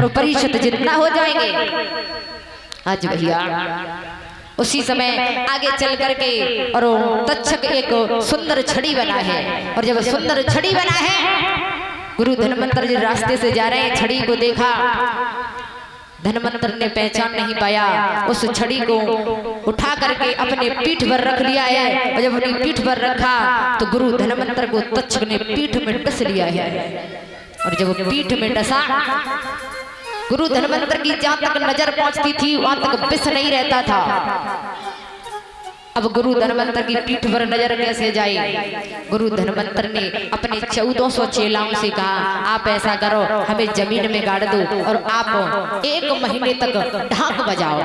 और परिषद जितना हो जाएंगे। आज भैया उसी समय आगे चल करके और तक्षक एक सुंदर छड़ी बना है, और जब सुंदर छड़ी बना है, गुरु धनवंतर जी रास्ते से जा रहे हैं, छड़ी को देखा, धनवंतर ने पहचान नहीं पाया, उस छड़ी को उठा करके अपने पीठ पर रख लिया है, और जब अपनी पीठ पर रखा तो गुरु धनवंतर को तक्षक ने पीठ में डस लिया है, और जब पीठ में डसा, गुरु धनवंतर की जहां तक नजर पहुंचती थी वहां तक विष नहीं रहता था। अब गुरु धनवंतर की पीठ पर नजर कैसे जाए? गुरु धनवंतर ने अपने 1400 चेलाओं से कहा, आप ऐसा करो, हमें जमीन में गाड़ दो और आप 1 महीने तक ढाक बजाओ।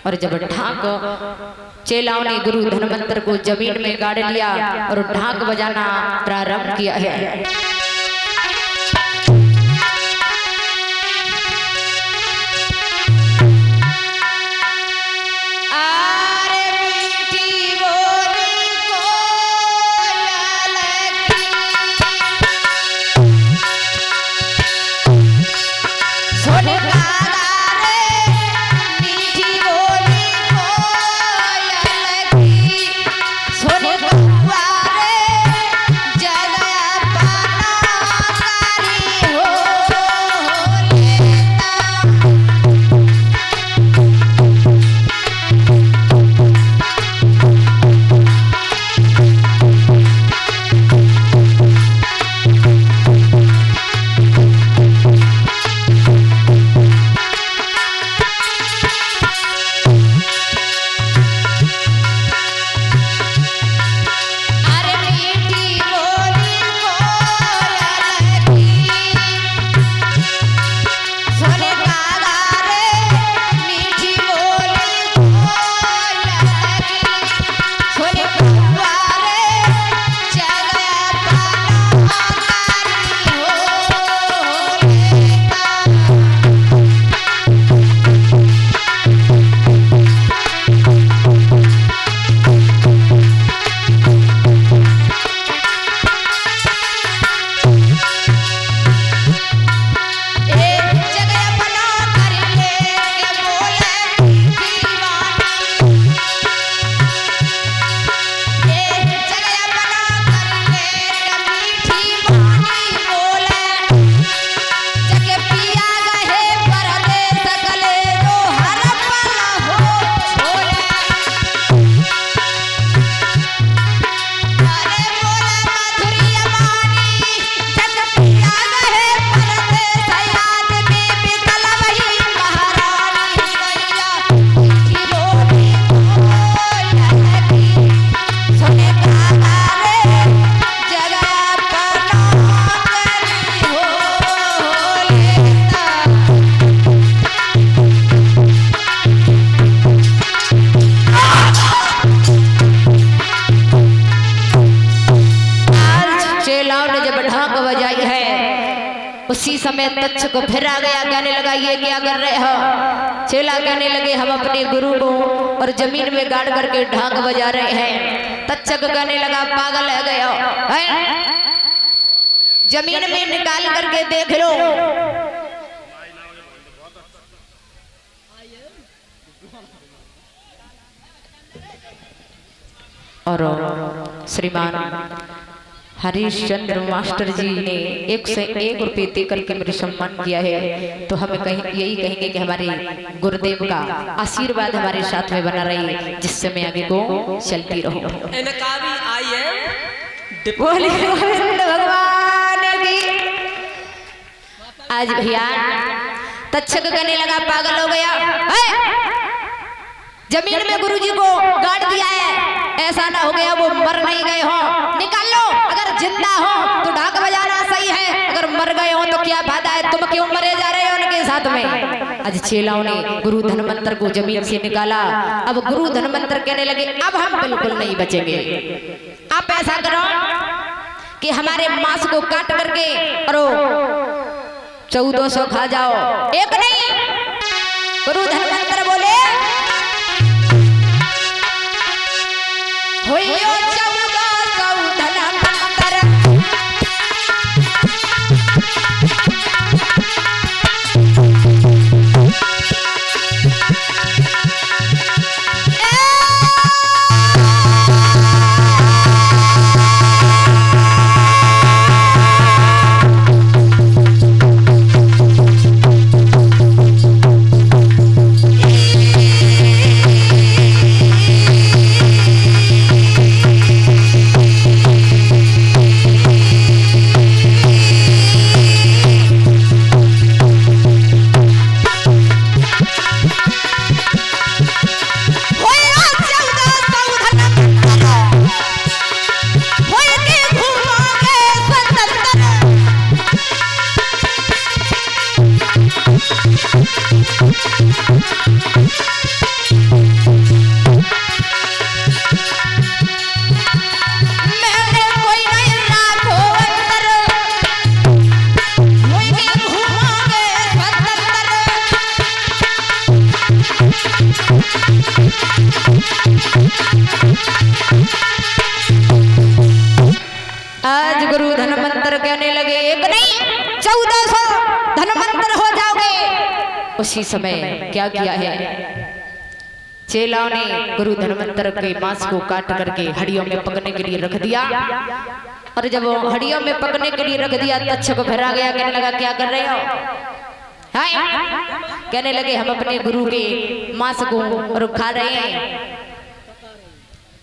और जब ढाक, चेलाओं ने गुरु धनवंतर को जमीन में गाड़ लिया और ढाक बजाना प्रारंभ किया है। उसी समय तक्षक को फिर आ गया, कहने लगा ये क्या कर रहे हो? चेला कहने लगे हम अपने गुरु को और जमीन में गाड़ करके ढाक बजा रहे हैं। तक्षक कहने लगा पागल है गए हो, जमीन में निकाल करके देख लो। और श्रीमान हरिश्चंद्र मास्टर जी ने 1 से 1 रुपये देकर के मेरे सम्मान किया है, तो हमें यही कहेंगे कि हमारे गुरुदेव का आशीर्वाद हमारे साथ में बना रहे, जिससे मैं आगे को चलती रहूं। भगवान की आज भैया तक्षक कहने लगा पागल हो गया, जमीन में गुरुजी को गाड़ दिया है, ऐसा ना हो गया वो मर नहीं गए हो, निकाल लो, अगर जिंदा हो तो ढाक बजाना सही है, अगर मर गए हो तो क्या फायदा है, तुम क्यों मरे जा रहे हो उनके साथ में। आज चेलाओं ने गुरु धनवंतर को जमीन से निकाला। अब गुरु धनवंतर कहने लगे अब हम बिल्कुल नहीं बचेंगे, आप ऐसा करो कि हमारे मांस को काट करके और 1400 खा जाओ। एक नहीं, गुरु धनवंतर बोले होइयो 1400 धनवंतर लगे एक नहीं 1400 धनवंतर हो जाओगे। उसी समय क्या किया है, चेलाओं ने गुरु धनवंतर के मांस को काट करके हड्डियों में पकने के लिए रख दिया। और जब वो हड्डियों में पकने के लिए रख दिया, तक्षक फिरा गया, कहने लगा क्या कर रहे हो? कहने लगे हम अपने गुरु के मांस को खा रहे हैं,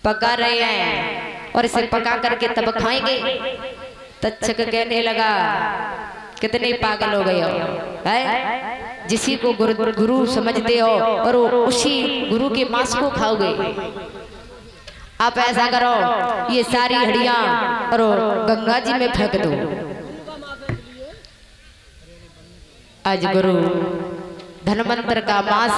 पका रहे हैं और इसे पका करके तब खाएंगे। तक्षक कहने लगा कितने पागल हो गए हो, है जिसी को गुरु समझते हो और उसी गुरु के मांस को खाओगे। आप ऐसा करो, ये सारी हड्डियां और गंगा जी में फेंक दो। आज गुरु धनवंतर का मांस